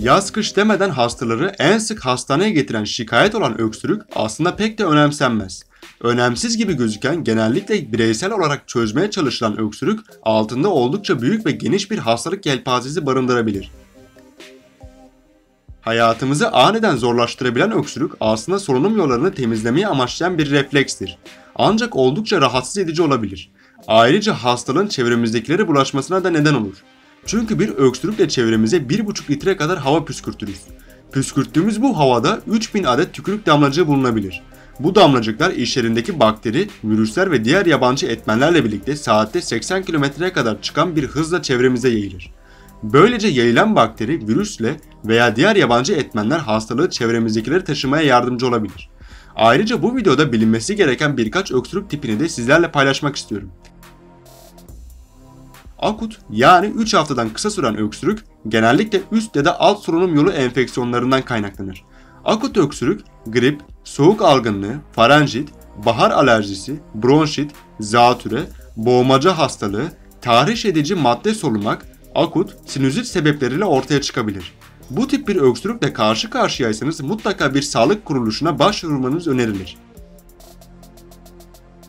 Yaz kış demeden hastaları en sık hastaneye getiren şikayet olan öksürük aslında pek de önemsenmez. Önemsiz gibi gözüken, genellikle bireysel olarak çözmeye çalışılan öksürük altında oldukça büyük ve geniş bir hastalık yelpazesi barındırabilir. Hayatımızı aniden zorlaştırabilen öksürük aslında solunum yollarını temizlemeyi amaçlayan bir reflekstir. Ancak oldukça rahatsız edici olabilir. Ayrıca hastalığın çevremizdekileri bulaşmasına da neden olur. Çünkü bir öksürükle çevremize 1,5 litre kadar hava püskürtürüz. Püskürttüğümüz bu havada 3000 adet tükürük damlacığı bulunabilir. Bu damlacıklar içlerindeki bakteri, virüsler ve diğer yabancı etmenlerle birlikte saatte 80 kilometreye kadar çıkan bir hızla çevremize yayılır. Böylece yayılan bakteri, virüsle veya diğer yabancı etmenler hastalığı çevremizdekileri taşımaya yardımcı olabilir. Ayrıca bu videoda bilinmesi gereken birkaç öksürük tipini de sizlerle paylaşmak istiyorum. Akut yani 3 haftadan kısa süren öksürük genellikle üst ya da alt solunum yolu enfeksiyonlarından kaynaklanır. Akut öksürük, grip, soğuk algınlığı, farenjit, bahar alerjisi, bronşit, zatüre, boğmaca hastalığı, tahriş edici madde solumak, akut, sinüzit sebepleriyle ortaya çıkabilir. Bu tip bir öksürükle karşı karşıyaysanız mutlaka bir sağlık kuruluşuna başvurmanız önerilir.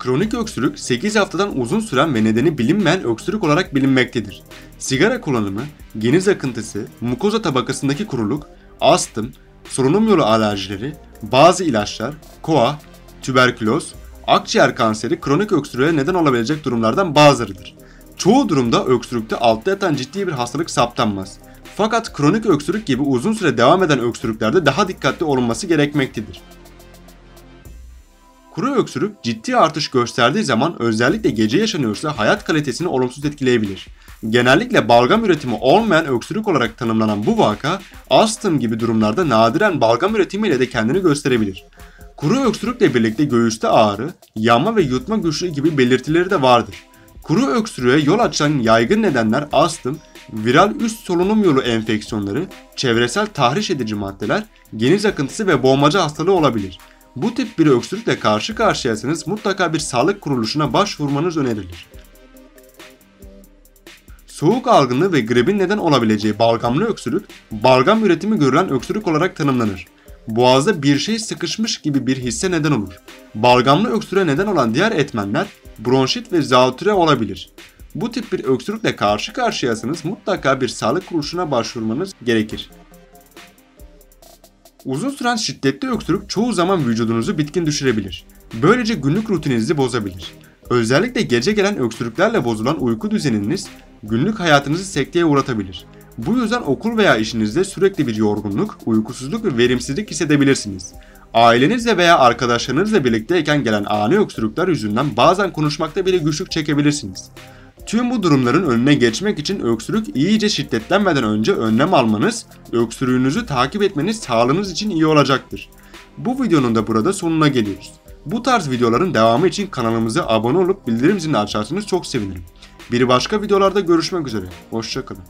Kronik öksürük 8 haftadan uzun süren ve nedeni bilinmeyen öksürük olarak bilinmektedir. Sigara kullanımı, geniz akıntısı, mukoza tabakasındaki kuruluk, astım, solunum yolu alerjileri, bazı ilaçlar, koa, tüberküloz, akciğer kanseri kronik öksürüğe neden olabilecek durumlardan bazılarıdır. Çoğu durumda öksürükte altta yatan ciddi bir hastalık saptanmaz. Fakat kronik öksürük gibi uzun süre devam eden öksürüklerde daha dikkatli olunması gerekmektedir. Kuru öksürük ciddi artış gösterdiği zaman özellikle gece yaşanıyorsa hayat kalitesini olumsuz etkileyebilir. Genellikle balgam üretimi olmayan öksürük olarak tanımlanan bu vaka, astım gibi durumlarda nadiren balgam üretimiyle de kendini gösterebilir. Kuru öksürükle birlikte göğüste ağrı, yanma ve yutma güçlüğü gibi belirtileri de vardır. Kuru öksürüğe yol açan yaygın nedenler astım, viral üst solunum yolu enfeksiyonları, çevresel tahriş edici maddeler, geniz akıntısı ve boğmaca hastalığı olabilir. Bu tip bir öksürükle karşı karşıyaysanız mutlaka bir sağlık kuruluşuna başvurmanız önerilir. Soğuk algınlığı ve gripin neden olabileceği balgamlı öksürük, balgam üretimi görülen öksürük olarak tanımlanır. Boğazda bir şey sıkışmış gibi bir hisse neden olur. Balgamlı öksürüğe neden olan diğer etmenler bronşit ve zatüre olabilir. Bu tip bir öksürükle karşı karşıyaysanız mutlaka bir sağlık kuruluşuna başvurmanız gerekir. Uzun süren şiddetli öksürük çoğu zaman vücudunuzu bitkin düşürebilir. Böylece günlük rutininizi bozabilir. Özellikle gece gelen öksürüklerle bozulan uyku düzeniniz günlük hayatınızı sekteye uğratabilir. Bu yüzden okul veya işinizde sürekli bir yorgunluk, uykusuzluk ve verimsizlik hissedebilirsiniz. Ailenizle veya arkadaşlarınızla birlikteyken gelen ani öksürükler yüzünden bazen konuşmakta bile güçlük çekebilirsiniz. Tüm bu durumların önüne geçmek için öksürük iyice şiddetlenmeden önce önlem almanız, öksürüğünüzü takip etmeniz sağlığınız için iyi olacaktır. Bu videonun da burada sonuna geliyoruz. Bu tarz videoların devamı için kanalımıza abone olup bildirim zilini açarsanız çok sevinirim. Bir başka videolarda görüşmek üzere. Hoşça kalın.